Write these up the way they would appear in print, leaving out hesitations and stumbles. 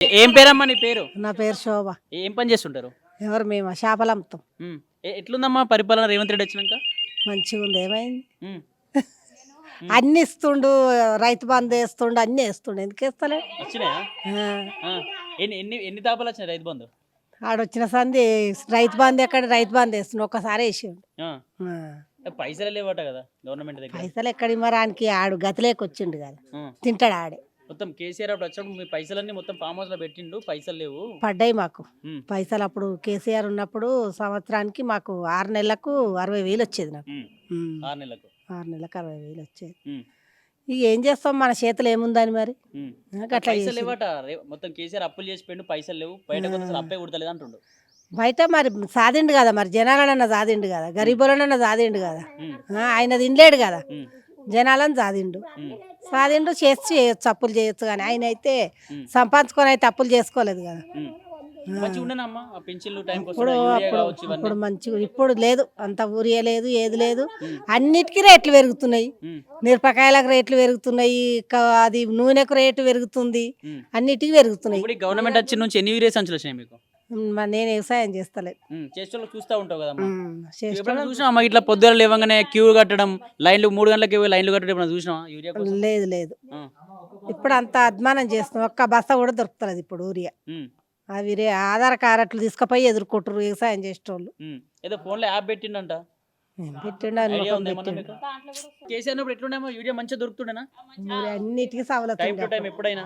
ఏం పేరమ్మా నీ పేరు? నా పేరు శోభ. ఏం పని చేస్తుంటారు? ఎవరు మేము చేపలు అమ్ముతాం. ఎట్లుందమ్మా పరిపాలన రేవంత్ రెడ్డి వచ్చినాక? మంచిగా ఉంది. ఏమైంది? ఉమ్, అన్ని ఇస్తుండు, రైతు బంధు వేస్తుండు, అన్ని వేస్తుండు. ఎందుకు వేస్తలే? వచ్చినాయా? ఆ, ఎన్ని ఎన్ని ఎన్ని తాపాలు వచ్చినాయి రైతు బంధు? ఆడొచ్చిన సంది రైతు బంధు ఎక్కడ రైతు బంధు వేస్తుండు, ఒక్కసారి వేసిండు. ఆ, పైసలు లేవట కదా గవర్నమెంట్ దగ్గర. పైసలు ఎక్కడి మరానికి ఆడు గతిలేకి వచ్చిండు కదా, తింటాడు ఆడే. మొత్తం కేసీఆర్ అప్పుడు వచ్చినప్పుడు మీ పైసలన్నీ మొత్తం ఫామ్ హౌస్ లో పెట్టిండు, పైసలు లేవు. పడ్డాయి మాకు ఉమ్, పైసలు. అప్పుడు కేసీఆర్ ఉన్నప్పుడు సంవత్సరానికి మాకు 6 నెలలకు 60,000 వచ్చేది నాకు. ఉమ్, 6 నెలలకు 6 నెలలకు 60,000 వచ్చేది. ఉమ్, ఇక ఏం చేస్తాం, మన చేతులు ఏముందని మరి. ఉమ్. అట్లా పైసలు చేసిండు. లేవట. మొత్తం కేసీఆర్ అప్పులు చేసి పెండు, పైసలు లేవు. బయట కొంత అసలు అప్పే కుడతలేదు అంటుండు. బయట మరి సాదిండు కదా, మరి జనాలనన్నా సాదిండు కదా, గరీబులనన్నా సాదిండు కదా. ఉమ్, ఆయన తినలేడు కదా, ఉమ్, జనాలను సాదిండు. ఉమ్, సాదిండు చేయొచ్చు, అప్పులు చేయొచ్చు. కానీ ఆయన అయితే సంపాదించుకొని అయితే అప్పులు చేసుకోలేదు కదా. ఉమ్. మంచిగా ఉండేనమ్మా ఆ పెన్షన్లు టైంకి ఇప్పుడు వస్తున్నాయి, యూరియా అప్పుడు కావచ్చు ఇవన్నీ. ఇప్పుడు మంచిగా, ఇప్పుడు లేదు అంత ఊరియా లేదు, ఏది లేదు. అన్నిటికీ రేట్లు పెరుగుతున్నాయి. ఉమ్, మిరపకాయలకు రేట్లు పెరుగుతున్నాయి, అది నూనెకు రేటు పెరుగుతుంది, ఉమ్. అన్నిటికీ పెరుగుతున్నాయి. ఇప్పుడు ఈ గవర్నమెంట్ వచ్చిన నుంచి ఎన్ని యూరియా సంచులు వచ్చినాయి మీకు? మరి నేను వ్యవసాయం చేస్తలేదు. చేసేవాళ్ళు చూస్తూ ఉంటావు కదమ్మా. చేస్తాను. చూసినా ఇట్లా పొద్దున లేవగానే క్యూ కట్టడం, లైన్లు 3 గంటలకి లైన్లు కట్టడం ఎప్పుడైనా చూసినావా యూరియా కోసం? లేదు లేదు, ఆ, ఇప్పుడు అంత అధ్మానం చేస్తున్నాం. ఒక్క బస్తా కూడా దొరుకుతుంది ఇప్పుడు ఊరియా. ఉమ్, అవి ఆధార్ కార్డులు తీసుకుపోయి ఎదుర్కొంటారు వ్యవసాయం చేసేటోళ్ళు. ఏదో ఫోన్లో యాప్ పెట్టిండంట, పెట్టిండు అని ఐడియా ముఖం ఉంది ఏమన్నా పెట్టిండు. మీకు? కేసీఆర్ ఉన్నప్పుడు ఎట్లుండేమో యూరియా మంచిగా దొరుకుతుండేనా? ఊరియా అన్నిటికీ సవలతు టైం ఉండే టు టైం అప్పుడు. ఎప్పుడైనా?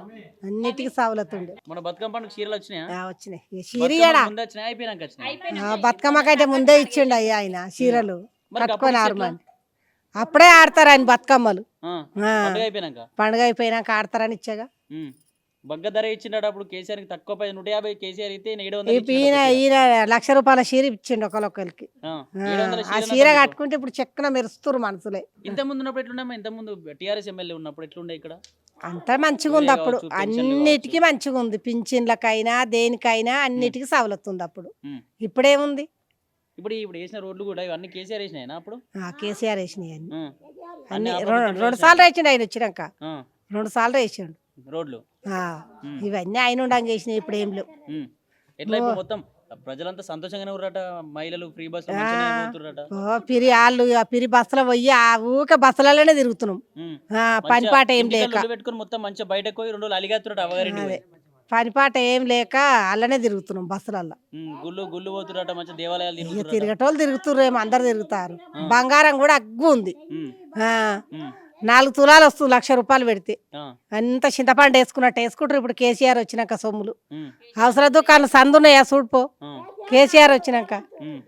అన్నిటికీ సవలతు ఉండే. మన బతుకమ్మ పండుగ చీరలు వచ్చినాయా? వచ్చినాయి. ఈ చీరియడా ముందు వచ్చినాయి, అయిపోయినాక వచ్చినాయి. బతుకమ్మకైతే ముందే ఇచ్చిండు అయ్యా ఆయన చీరలు మరి కట్టుకొని అప్పుడు ఆరమని. అప్పుడే ఆడతారు ఆయన బతుకమ్మలు. ఆ, ఆ, పండుగ అయిపోయినాక. పండుగ అయిపోయినాక ఆడతారని ఇచ్చాగా. ఉమ్. బగ్గ ధర ఇచ్చిండట అప్పుడు కేసీఆర్ కి, తక్కువ 150 కేసీఆర్ అయితే 700 ఈయన ఈయన ₹1,00,000 చీర ఇచ్చిండు ఒకరికి. ఆ, ఆ 700 చీర కట్టుకుంటే ఇప్పుడు చెక్కన మెరుస్తురు మనసులే. ఇంత ముందు ఉన్నప్పుడు ఎట్లుండమ్మా? ఇంత ముందు టీఆర్ఎస్ ఎమ్మెల్యే ఉన్నప్పుడు ఎట్లుండే ఇక్కడ? అంతా మంచిగా ఉంది అప్పుడు, కావచ్చు, పెన్షన్లు అన్నిటికీ మంచిగా ఉంది. పింఛన్లకైనా దేనికైనా అన్నిటికీ సవలతు ఉంది అప్పుడు. ఉమ్. ఇప్పుడేముంది? ఇప్పుడు ఇప్పుడు వేసిన రోడ్లు కూడా ఇవన్నీ కేసీఆర్ వేసినాయినా అప్పుడు? కేసీఆర్ వేసినాయి అన్ని. ఉమ్. అన్ని అన్ని రెండు సార్లు వేసిండు ఆయన వచ్చినాక. ఆ, 2 సార్లు వేసిండు. రోడ్లు. ఇవన్నీ ఆయన ఉండంగా వేసినాయి, ఇప్పుడు ఏం లేవు. ఉమ్. ఎట్లా ఇప్పుడు మొత్తం ప్రజలంతా సంతోషంగానే ఉన్నారట, మహిళలు ఫ్రీ బస్ పోతుర్రట. పిరి వాళ్ళు ఆ పిరి బస్సులో పోయి ఆ ఊక బస్సులలోనే తిరుగుతున్నాం. ఉమ్. పనిపాట ఏం లేక, ఇంటికల్ పెట్టుకొని మొత్తం మంచిగా బయటకు పోయి 2 రోజులు అలిగేస్తురట అవగారింటి అదే పోయి. పనిపాట ఏం లేక అలానే తిరుగుతున్నాం బస్సులల్లో. గుళ్ళు గుళ్ళు పోతురట, మంచిగా దేవాలయాలు ఇక తిరుగుతురట. తిరిగేటోళ్ళు తిరుగుతుర్రు, ఏమో అందరు తిరుగుతారు. బంగారం కూడా అగ్గు ఉంది. ఉమ్. ఆ, ఉమ్. 4 తులాలు వస్తుంది ₹1,00,000 పెడితే. ఆ. అంత చింతపండు వేసుకున్నట్టు వేసుకుంటారు ఇప్పుడు కేసీఆర్ వచ్చినాక సొమ్ములు. ఉమ్. అవసర దుకాణం సందున్నాయా చూడుపో ఆ. కేసీఆర్ వచ్చినాక. ఉమ్.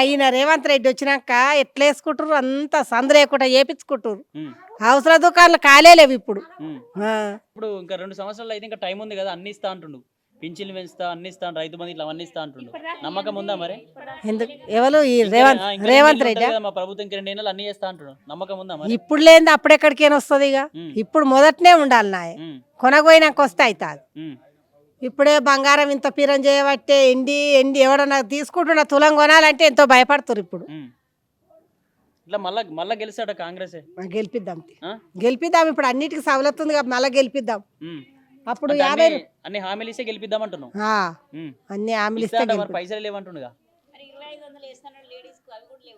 ఈయన రేవంత్ రెడ్డి వచ్చినాక ఎట్లా వేసుకుంటారు, అంత సందు లేకుండా వేపించుకుంటారు. ఉమ్. అవసర దుకాణాలు ఖాళీ లేవు ఇప్పుడు. ఉమ్. ఆ, ఇప్పుడు ఇంకా 2 సంవత్సరాలు అయితే ఇంకా టైం ఉంది కదా, అన్ని ఇస్తా అంటుండు. పింఛన్లు పెంచుతా, అన్ని ఇస్తా, రైతు బంధు ఇట్లా అవన్నీ ఇస్తా అంటుండు. నమ్మకం ఉందా మరి? ఎందుకు ఎవరు ఈ ఇంకా రేవంత్ ఇంకా రేవంత్ 2 రెడ్డి కదా మా ప్రభుత్వం, ఇంక 2 ఏళ్ళు అన్ని చేస్తా అంటుండు. నమ్మకం ఉందా మరి? ఇప్పుడు లేని అప్పుడెక్కడికైనా వస్తుంది. ఇక ఉమ్. ఇప్పుడు మొదటనే ఉండాలి నాయ, ఉమ్. కొనగోయినాక వస్తే అవుతుంది. ఉమ్. ఇప్పుడే బంగారం ఇంత పీరం చేయబట్టే ఎండి ఎండి ఎవడన్నా తీసుకుంటున్న తులం కొనాలంటే ఎంతో భయపడుతున్నారు ఇప్పుడు. ఉమ్. ఇట్లా మళ్ళా మళ్ళా గెలిచాడ కాంగ్రెస్? గెలిపిద్దాం గెలిపిద్దాం, ఇప్పుడు అన్నిటికీ సవలతు ఉంది కాబట్టి మళ్ళీ గెలిపిద్దాం. అప్పుడు అంటే 50 అన్ని హామీలు ఇస్తే గెలిపిద్దాం అంటున్నావు. అన్ని హామీలు ఇస్తా ఇస్తే మరి పైసలు లేవంటుండగా.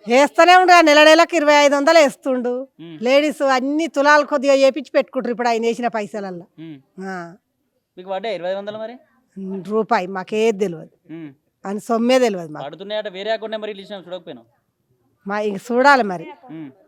వేస్తూనే ఉండు. నెల నెలకు 2,500 వేస్తుండు. ఉమ్. లేడీస్ అన్ని తులాలు కొద్దిగా వేపించి పెట్టుకుంటారు ఇప్పుడు ఆయన వేసిన పైసలల్లో. ఉమ్. మీకు పడ్డా 2,500 మరి? రూపాయి మాకేది తెలియదు, ఉమ్. అని సొమ్మే తెలియదు మాకు. పడుతున్నాయట, వేరే అకౌంట్ నెంబర్ ఇచ్చినా చూడకపోయినావు? ఇంక చూడాలి మరి. ఉమ్.